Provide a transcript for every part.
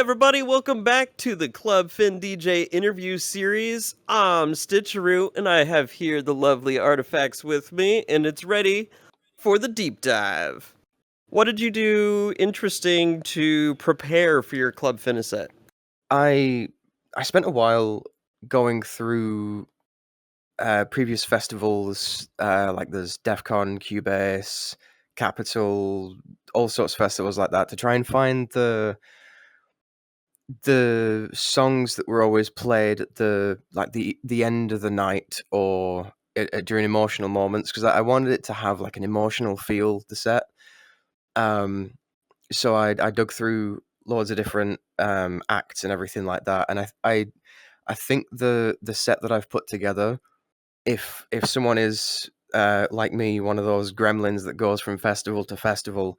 everybody, welcome back to the Club FYNN DJ interview series. I'm Stitcharoo, and I have here the lovely Artifaxx with me, and it's ready for the deep dive. What did you do interesting to prepare for your Club FYNN set? I spent a while going through previous festivals, like there's DEF CON, Cubase, Capital, all sorts of festivals like that, to try and find the songs that were always played at the end of the night or during emotional moments, because I wanted it to have like an emotional feel, the set. So I dug through loads of different acts and everything like that, and I think the set that I've put together, if someone is like me, one of those gremlins that goes from festival to festival,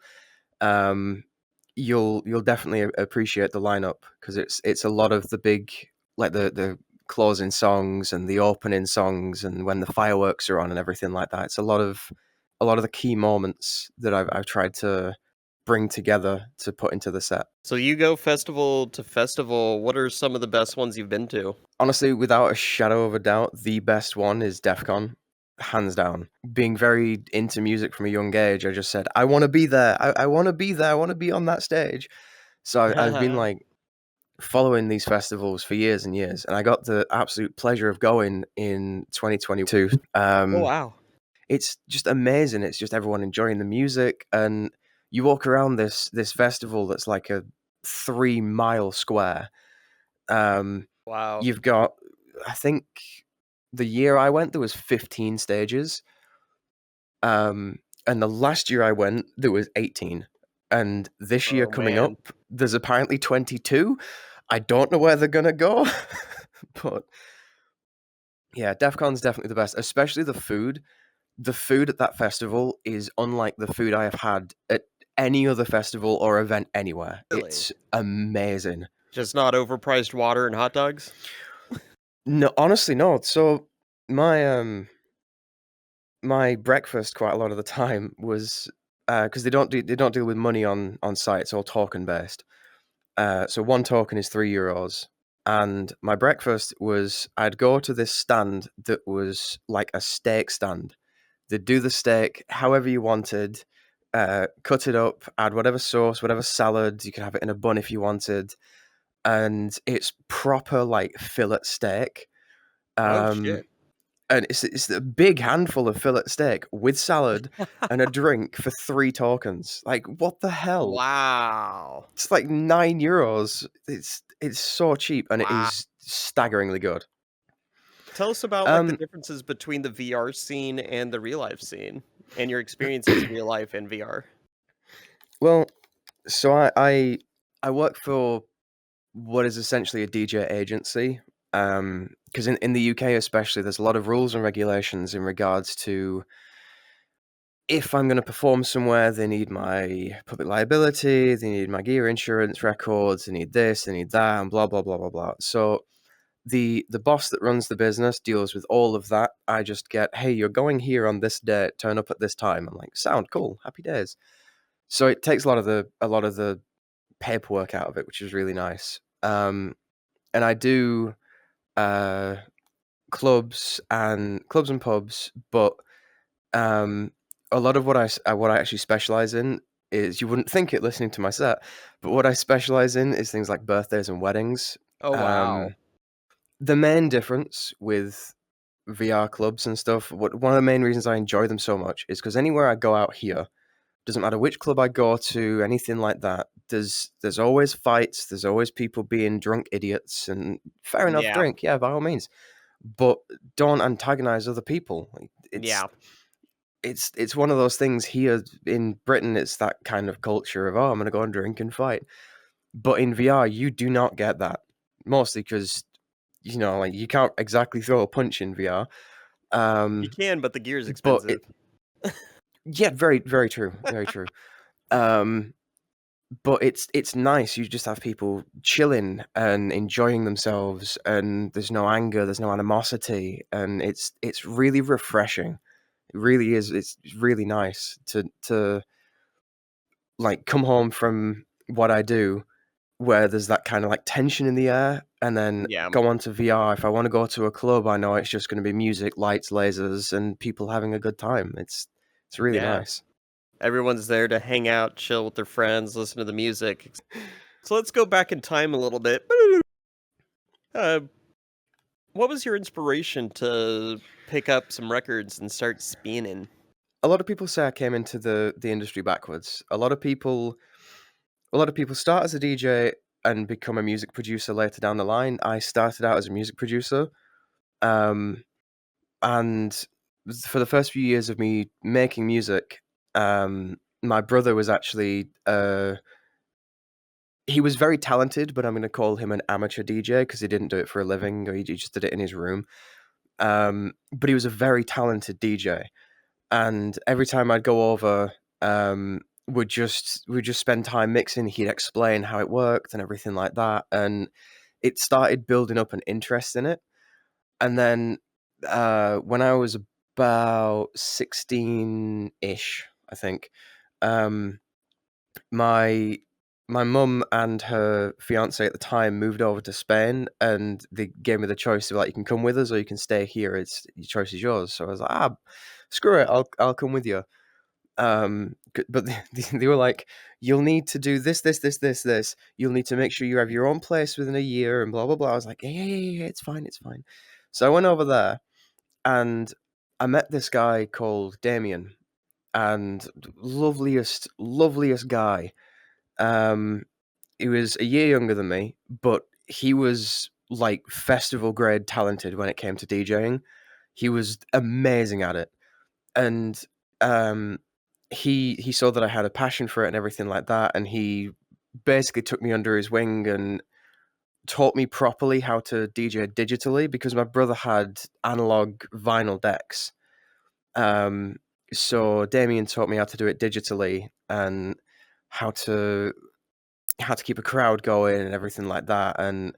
you'll definitely appreciate the lineup, because it's a lot of the big, like the closing songs and the opening songs, and when the fireworks are on and everything like that. It's a lot of the key moments that I've tried to bring together to put into the set. So you go festival to festival. What are some of the best ones you've been to? Honestly, without a shadow of a doubt, the best one is DEF CON, hands down. Being very into music from a young age, I just said, I want to be there. I want to be there. I want to be on that stage. So I've been like following these festivals for years and years, and I got the absolute pleasure of going in 2022. Oh, wow. It's just amazing. It's just everyone enjoying the music, and you walk around this festival that's like a 3-mile square. Wow. You've got, I think, the year I went, there was 15 stages. And the last year I went, there was 18. And this year Oh, coming man. up, there's apparently 22. I don't know where they're gonna go, but yeah, DEF CON's definitely the best, especially the food. The food at that festival is unlike the food I have had at any other festival or event anywhere. Really? It's amazing. Just not overpriced water and hot dogs? No, honestly, no. So my breakfast quite a lot of the time was, because they don't deal with money on site. It's all token based. So one token is €3, and my breakfast was, I'd go to this stand that was like a steak stand. They'd do the steak however you wanted, cut it up, add whatever sauce, whatever salad. You could have it in a bun if you wanted, and it's proper like fillet steak. Oh, Um, shit. and it's a big handful of fillet steak with salad and a drink for 3 tokens. Like, what the hell? Wow. It's like €9. It's so cheap, and it Wow. is staggeringly good. Tell us about, like, the Um, differences between the VR scene and the real life scene, and your experiences real life and VR. well, so I work for what is essentially a DJ agency. Because in the UK especially, there's a lot of rules and regulations in regards to, if I'm going to perform somewhere, they need my public liability, they need my gear insurance records, they need this, they need that, and blah blah blah blah blah. So the boss that runs the business deals with all of that. I just get, hey, you're going here on this date, turn up at this time. I'm like, sound cool, happy days. So it takes a lot of the paperwork out of it, which is really nice. And I do uh, clubs and pubs, but a lot of what I actually specialize in is, you wouldn't think it listening to my set, but what I specialize in is things like birthdays and weddings. Oh, wow. The main difference with VR clubs and stuff, one of the main reasons I enjoy them so much is because anywhere I go out here, doesn't matter which club I go to, anything like that, there's always fights, there's always people being drunk idiots, and fair enough, Yeah. drink, yeah, by all means, but don't antagonize other people. Like, Yeah. it's one of those things here in Britain. It's that kind of culture of, oh, I'm gonna go and drink and fight. But in VR, you do not get that, mostly because, like, you can't exactly throw a punch in VR. You can, but the gear is But expensive. yeah, very very true, very true. Um, but it's nice. You just have people chilling and enjoying themselves, and there's no anger, there's no animosity, and it's really refreshing. It really is. It's really nice to like come home from what I do where there's that kind of like tension in the air, and then Yeah. go on to VR. If I want to go to a club, I know it's just going to be music, lights, lasers, and people having a good time. It's really Yeah. nice. Everyone's there to hang out, chill with their friends, listen to the music. So let's go back in time a little bit. Uh, what was your inspiration to pick up some records and start spinning? A lot of people say I came into the industry backwards. A lot of people start as a DJ and become a music producer later down the line. I started out as a music producer, um, and for the first few years of me making music, my brother was actually he was very talented, but I'm going to call him an amateur DJ because he didn't do it for a living, or he just did it in his room. But he was a very talented DJ, and every time I'd go over, we'd just spend time mixing. He'd explain how it worked and everything like that, and it started building up an interest in it. And then when I was about 16-ish, I think, um, my my mum and her fiance at the time moved over to Spain, and they gave me the choice of like, you can come with us or you can stay here. It's your choice is yours. So I was like, screw it, I'll come with you. But they were like, you'll need to do this, this, this, this, this. You'll need to make sure you have your own place within a year, and blah blah blah. I was like, yeah, yeah, yeah, yeah, it's fine, it's fine. So I went over there, and I met this guy called Damien, and loveliest guy. Um, he was a year younger than me, but he was like festival grade talented when it came to DJing. He was amazing at it, and um, he saw that I had a passion for it and everything like that, and he basically took me under his wing and taught me properly how to DJ digitally because my brother had analog vinyl decks. Um, so Damien taught me how to do it digitally and how to how to keep a crowd going and everything like that. And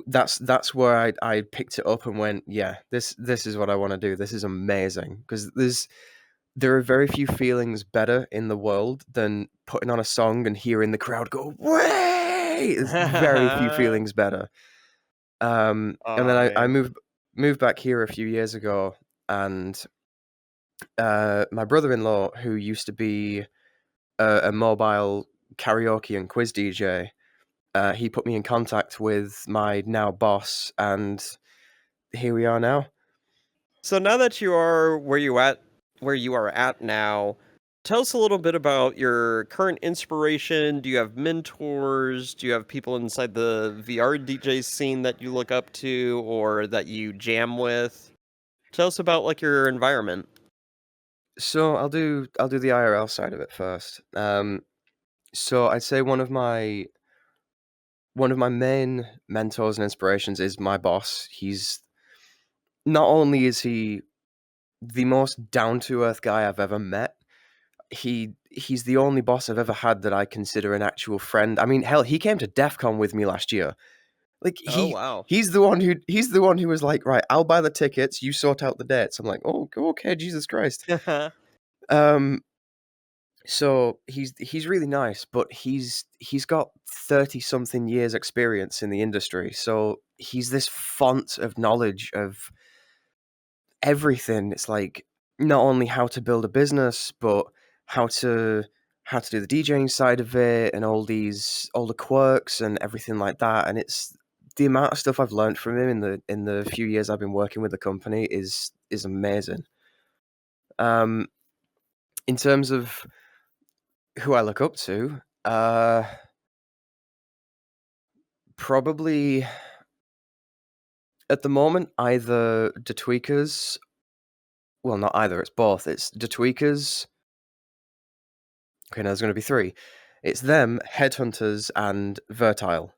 that's where I picked it up and went, yeah, this is what I want to do. This is amazing because there are very few feelings better in the world than putting on a song and hearing the crowd go way. There's very few Oh feelings better. And then I man. moved back here a few years ago, and my brother-in-law, who used to be a mobile karaoke and quiz DJ, he put me in contact with my now boss, and here we are now. So now that you are where you are at now, tell us a little bit about your current inspiration. Do you have mentors? Do you have people inside the VR DJ scene that you look up to or that you jam with? Tell us about like your environment. So I'll do the IRL side of it first. So I'd say one of my main mentors and inspirations is my boss. He's not only is he the most down to earth guy I've ever met, he's the only boss I've ever had that I consider an actual friend. I mean, hell, he came to DEF CON with me last year. Like Oh wow. he's the one who was like, right, I'll buy the tickets, you sort out the dates. I'm like, oh, okay, Jesus Christ. Um, so he's really nice, but he's got 30 something years experience in the industry. So he's this font of knowledge of everything. It's like not only how to build a business, but how to how to do the DJing side of it and all the quirks and everything like that. And it's the amount of stuff I've learned from him in the few years I've been working with the company is amazing. Um, in terms of who I look up to, probably at the moment either the Tweakers. Well, not either. It's both. It's the Tweakers. Okay, now there's going to be three. It's them, Headhunters, and Vertile.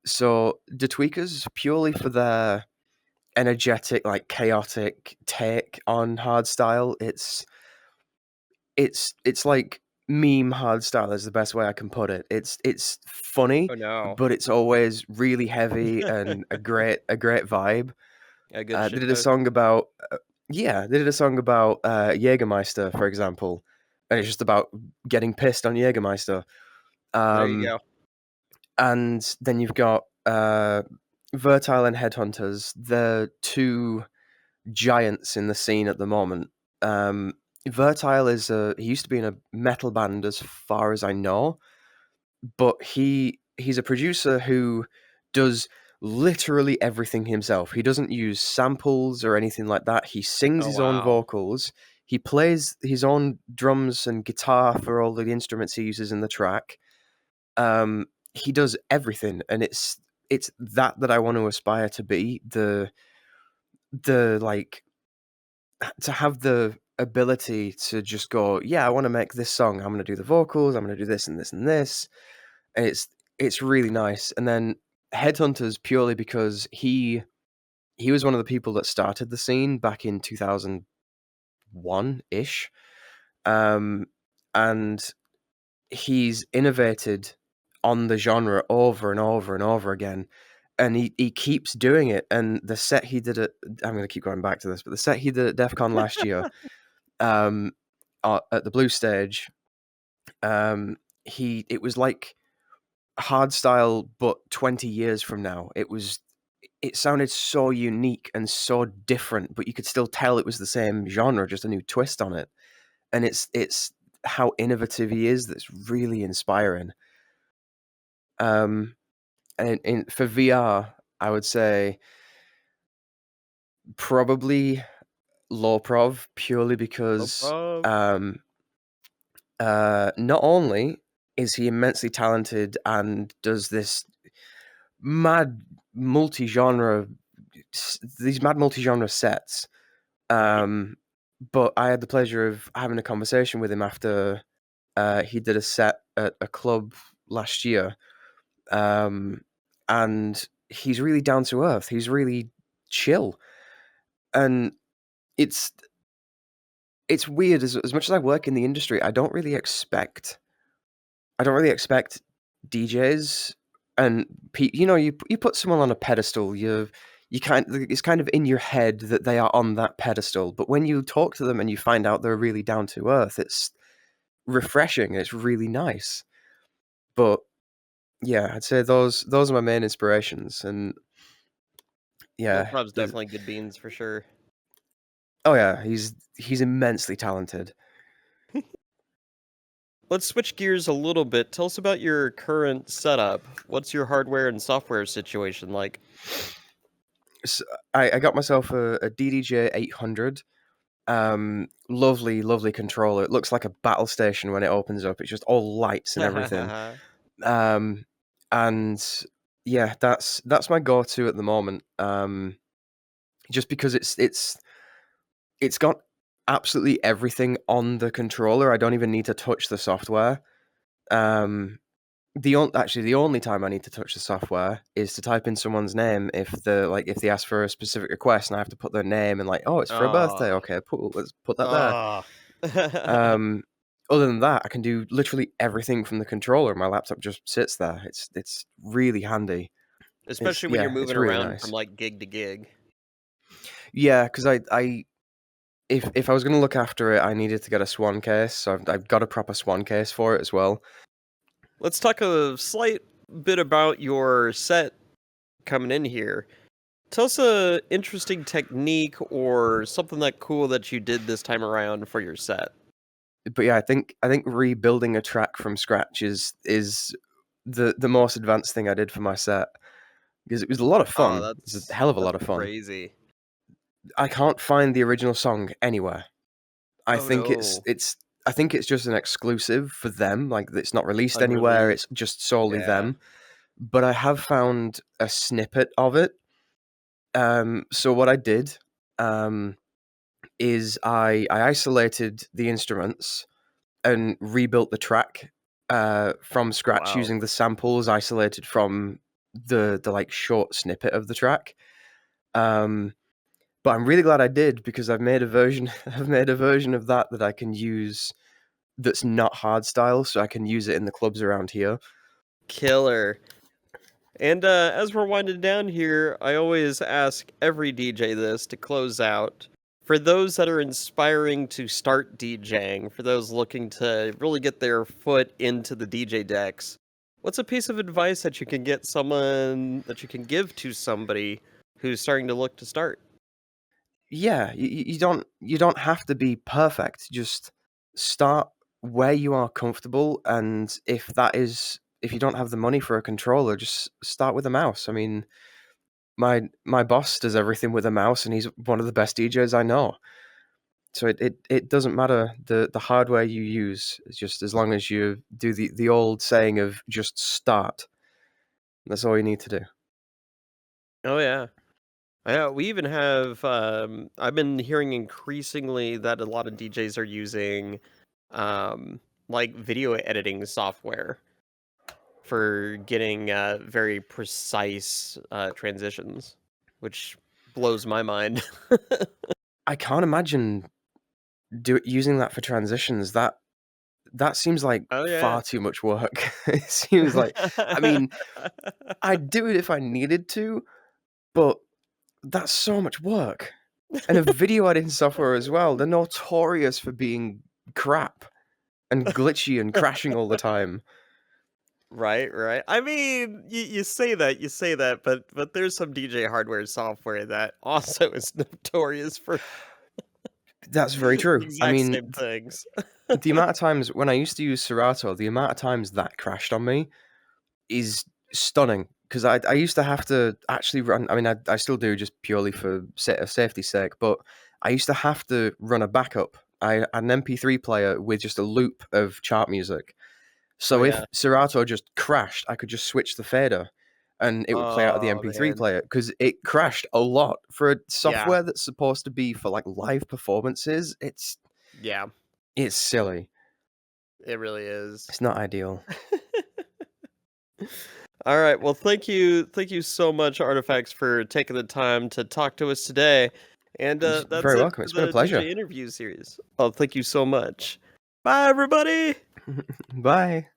So the Tweakers purely for their energetic, like chaotic take on hardstyle. It's like meme hardstyle is the best way I can put it. It's funny, Oh no. but it's always really heavy and a great vibe. A good They shit did a post. song about yeah, they did a song about Jägermeister, for example, and it's just about getting pissed on Jägermeister. There you Um, go. and then you've got Vertile and Headhunters. They're two giants in the scene at the moment. Vertile he used to be in a metal band as far as I know, but he's a producer who does literally everything himself. He doesn't use samples or anything like that. He sings Oh his own wow. vocals. He plays his own drums and guitar for all the instruments he uses in the track. He does everything, and it's that I want to aspire to be, the like, to have the ability to just go, yeah, I want to make this song. I'm going to do the vocals. I'm going to do this and this and this, and it's really nice. And then Headhunters, purely because he was one of the people that started the scene back in 2001 ish, and he's innovated on the genre over and over and over again, and he keeps doing it. And the set he did at, I'm going to keep going back to this, but the set he did at DEF CON last year, at the Blue Stage, it was like Hardstyle, but 20 years from now. It sounded so unique and so different, but you could still tell it was the same genre, just a new twist on it. And it's how innovative he is that's really inspiring. And for VR, I would say probably low prov, purely No because prob. not only is he immensely talented and does this mad multi-genre these mad multi-genre sets, but I had the pleasure of having a conversation with him after he did a set at a club last year, and he's really down to earth. He's really chill, and it's it's weird. As much as I work in the industry, I don't really expect DJs and you put someone on a pedestal. It's kind of in your head that they are on that pedestal. But when you talk to them and you find out they're really down to earth, it's refreshing. It's really nice. But yeah, I'd say those are my main inspirations. And No yeah, prob's definitely good beans for sure. oh yeah, he's immensely talented. Let's switch gears a little bit. Tell us about your current setup. What's your hardware and software situation like? So I got myself a DDJ 800. Lovely, lovely controller. It looks like a battle station when it opens up. It's just all lights and everything. Um, and yeah, that's my go-to at the moment. Just because it's got absolutely everything on the controller. I don't even need to touch the software. Um, the only time I need to touch the software is to type in someone's name if they ask for a specific request and I have to put their name and like, oh, it's for a birthday. Oh. Okay, let's put that there. Oh. Other than that, I can do literally everything from the controller. My laptop just sits there. It's really handy. Especially when you're It's moving really around from nice. like gig to gig. Yeah, because I if I was going to look after it, I needed to get a Swan case. So I've got a proper Swan case for it as well. Let's talk a slight bit about your set coming in here. Tell us a interesting technique or something that cool that you did this time around for your set. But yeah, I think rebuilding a track from scratch is the most advanced thing I did for my set, because it was a lot of Oh, fun. It's a hell of a that's lot of fun. crazy. I can't find the original song anywhere. I Oh think no. I think it's just an exclusive for them. Like, it's not released anywhere. Unreleased. It's just solely Yeah. them. But I have found a snippet of it. So what I did, um, is I isolated the instruments and rebuilt the track from Oh scratch wow. using the samples isolated from the like short snippet of the track. Um, but I'm really glad I did, because I've made a version I've made a version of that I can use, that's not hardstyle, so I can use it in the clubs around here. Killer. And as we're winding down here, I always ask every DJ this to close out. For those that are inspiring to start DJing, for those looking to really get their foot into the DJ decks, What's a piece of advice that you can give to somebody who's starting to look to start? Yeah, you don't have to be perfect. Just start where you are comfortable, and if you don't have the money for a controller, just start with a mouse. I mean, my boss does everything with a mouse, and he's one of the best DJs I know. So it doesn't matter the hardware you use. It's just as long as you do the old saying of just start. That's all you need to do. Oh yeah. Yeah, we even have I've been hearing increasingly that a lot of DJs are using like video editing software for getting very precise transitions, which blows my mind. I can't imagine using that for transitions. That seems like Oh yeah. far too much work. It seems like, I mean, I'd do it if I needed to, but that's so much work. And a video editing software as well, they're notorious for being crap and glitchy and crashing all the time. Right, right. I mean, you say that, but there's some DJ hardware software that also is notorious for That's very the true. I exact mean, same things. the amount of times when I used to use Serato, the amount of times that crashed on me is stunning. Because I used to have to actually run. I mean, I still do just purely for safety's sake, but I used to have to run a backup. I had an MP3 player with just a loop of chart music. Oh So if yeah. Serato just crashed, I could just switch the fader and it would play out of the Oh MP3 man. player because it crashed a lot for a Yeah. software that's supposed to be for like live performances. Yeah. It's silly. It really is. It's not ideal. All right. Well, thank you so much, Artifaxx, for taking the time to talk to us today. And You're that's very it welcome. for It's been a the pleasure. DJ interview series. Oh, thank you so much. Bye, everybody. Bye.